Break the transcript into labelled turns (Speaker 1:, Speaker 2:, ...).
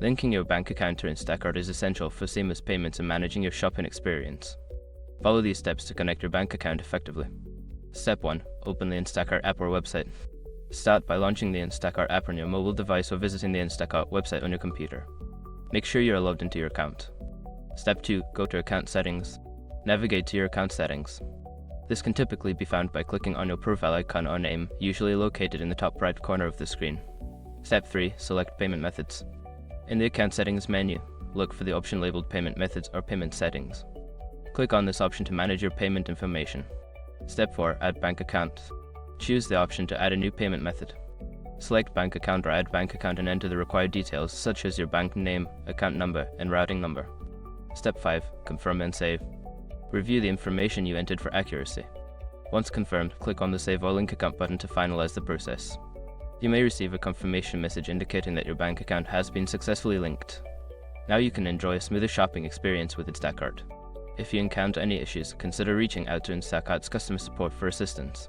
Speaker 1: Linking your bank account to Instacart is essential for seamless payments and managing your shopping experience. Follow these steps to connect your bank account effectively. Step 1. Open the Instacart app or website. Start by launching the Instacart app on your mobile device or visiting the Instacart website on your computer. Make sure you are logged into your account. Step 2. Go to Account Settings. Navigate to your account settings. This can typically be found by clicking on your profile icon or name, usually located in the top right corner of the screen. Step 3. Select Payment Methods. In the Account Settings menu, look for the option labeled Payment Methods or Payment Settings. Click on this option to manage your payment information. Step 4. Add Bank Account. Choose the option to add a new payment method. Select Bank Account or Add Bank Account and enter the required details such as your bank name, account number, and routing number. Step 5. Confirm and save. Review the information you entered for accuracy. Once confirmed, click on the Save or Link Account button to finalize the process. You may receive a confirmation message indicating that your bank account has been successfully linked. Now you can enjoy a smoother shopping experience with Instacart. If you encounter any issues, consider reaching out to Instacart's customer support for assistance.